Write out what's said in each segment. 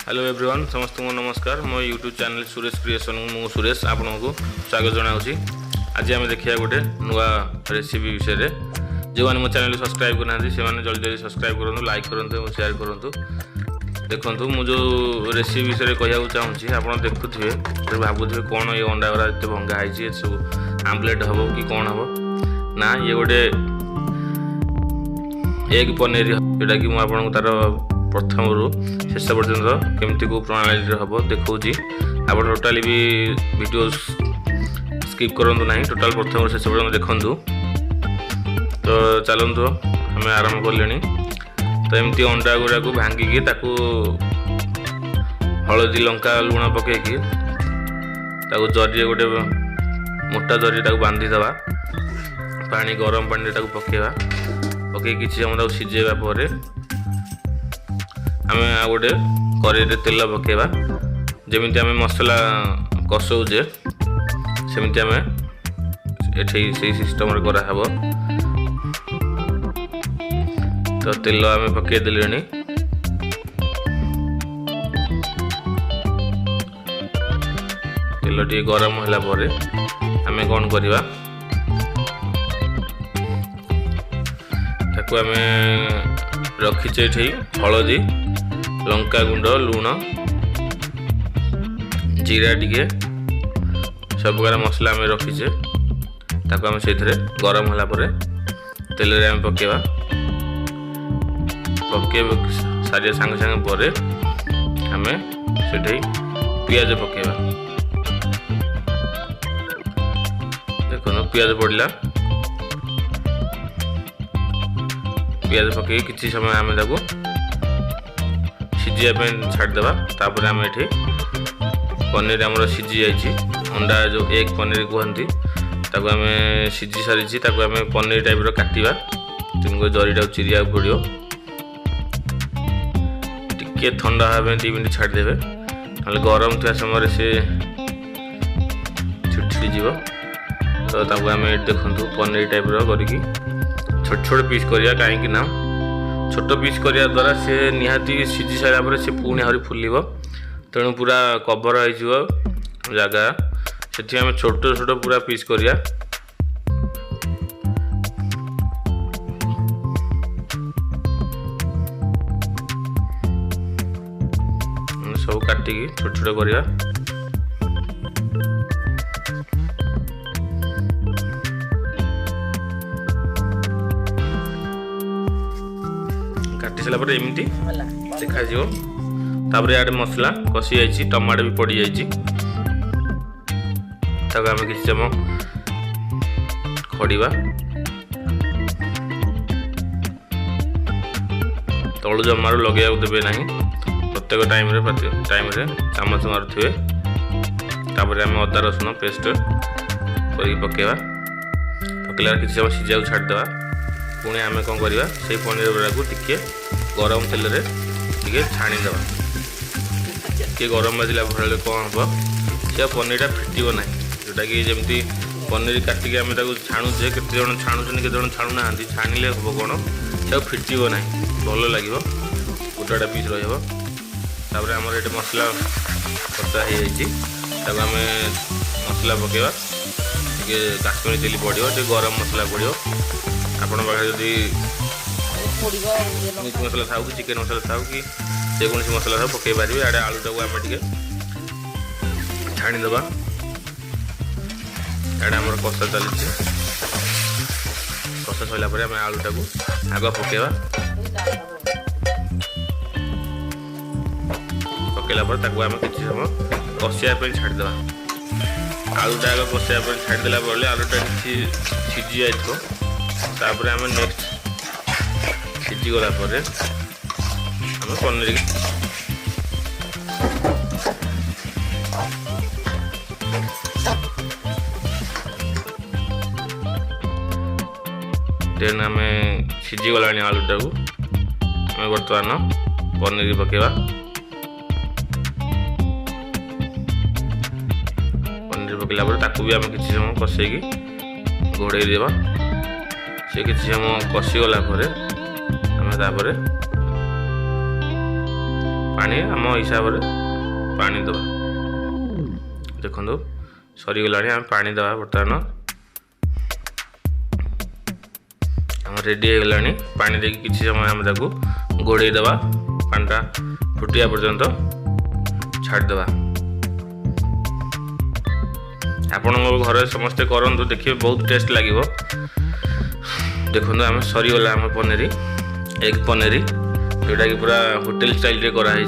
Hello everyone समस्त को नमस्कार मो यूट्यूब चैनल सुरेश क्रिएशन मु सुरेश आपन को स्वागत जनाऊँगी। आज आम देखिए गोटे नुआ रेसिपी विषय जो मैंने मो चैनल सब्सक्राइब करना से जल्दी जल्दी सब्सक्राइब करूँ लाइक करूँ शेयर करूँ। देखो मुझे रेसिपी विषय कहूँ चाहूँगी आप देखुए भावुए कौन ये अंडा गुरा एत भंगा है सब आमलेट हम कि कौन हम ना ये गोटे एग पनीर जोटा कि मुझे तार प्रथम रु शेष पर्यंत केमती को प्रणाली हम देखी आप टोटाली भी वीडियो स्किप करूँ ना टोटाल प्रथम शेष पर्यंत देखूँ। तो चलतु आम आरंभ कले तो एमती अंडा गुरा को भांगिकी ताकू हलदी लंका लुण पकईकी जरी गोटे मोटा जरी बांधीदवा पानी गरम पानी पकेवा पकई किसी समय सिझेवा पर आम आ गोटे कड़े तेल पकेवा जमी आम मसला कषौचे सेमती आम एठी से सिस्टम कराहब। तो तेल आम पकईदे तेल टी गरम होगा आम कौन करवा ताकू आम रखीचे हलदी लंका गुंड लुण जीरा टिके सब प्रकार मसला आम रखीचे ताकू आम से गरम होला परे तेल रे आम पकेवा पके सारे सांगे सांगे पर आम से पियाज पकेवा देखो पियाज पड़ला पियाज पकई किसी समय आम सिझापी छाड़देवा तापर आम ये पनीर आमर सिझी जाइए अंडा जो एग पनीर कहती ताको आम सिझी सारी ताको आम पनीर टाइप काटिबा तुमको जरीटा चिरिया पड़ो टिके ठंडा हाँ 2 मिनट छाड़देवे ना गरम था समय से छिड़छिड़ी जीव। तो ताको आम देखु पनीर टाइप करके छोट छोट पीस करिया कहीं ना छोट पीस करिया द्वारा से निहाती सिझी सारा पर से पुणी आहरी फुलिब तेणु पूरा कवर हो जगह से आम छोट छोट पूरा पीस करिया सब काटिकी छोट छोट करिया काटी सारा पर एमती देखा याडे मसला कषि जाइए टमाटो भी पड़ जाइए आम किसी समय खड़ा तलु जमार लगे देवे ना प्रत्येक टाइम चामच मारुवे तापर आम अदा रसुण पेस्ट कर पकेवा पकेला किसी समय सिझा छाड़देवा पुणी आम कौन करवा से पनीर गुड़ा को टिके गरम तेल रे टिके छाणीदेवा टे गरम बाजिला भर कौन हम से पनीरटा फिटो ना जोटा कि जमी पनीर काटिक आम छाणुचे केते जन छाणुचन केते जन छाणु ना छाणिले हम कौन से फिटो ना भल लगे गोटाटा पीस रहा आमर ये मसला कषा हो जाए आम मसला पकेवा टे काश्मीरी चिली पड़ो टे गरम मसला पड़ो आपण पाखे जदि मीट मसला था कि चिकेन मसला था कि जेकोसी मसला था पकई पारे आड़े आलूटा को आम टे छाणीदे आड़े आम कषा चली कषा सरला आम आलूटा को आग पकेवा पकेला आम किसी समय कषापी छाड़देवा आलूटा आग कषापी छाड़देला आलूटा किसी सिझी जाए आम नेक्स्ट सिझी गला आम पनीर देन आम सिझी गला आलूटा को आम बर्तमान पनीर पकेवा पनीर पकेला भी आम किसी समय कषेकी घोड़े देवा से किसी समय कषिगला आम पानी आम हिसाब से पानी दबा देखो सरीगला आम पानी दबा बर्तमान आम रेडी हो गला पानी देकी किसी समय आम ताको घोड़े दबा पानीटा फुटिया पर्यंत छाड़देवा आपण घर समस्ते करंतु देखिए बहुत टेस्ट लगे देखो आम सरीगला आम पनीर एग पनीर जोटा कि पूरा होटेल स्टाइल कराई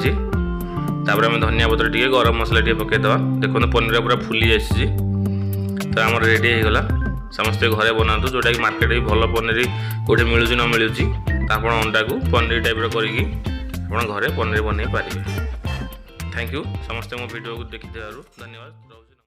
तापर आम धनिया पत्र टे गरम मसला टे पकईदे देखो पनीर पूरा फुली जाइए तो आम रेडी हो गला समस्ते घरे बनातु जोटा कि मार्केट भल पनीर कौटे मिलूँ न मिलूँ आप अंडा को पनीर टाइप करी घरे पनीर बनई पारे। थैंक यू समस्ते मो वीडियो को देखि धन्यवाद।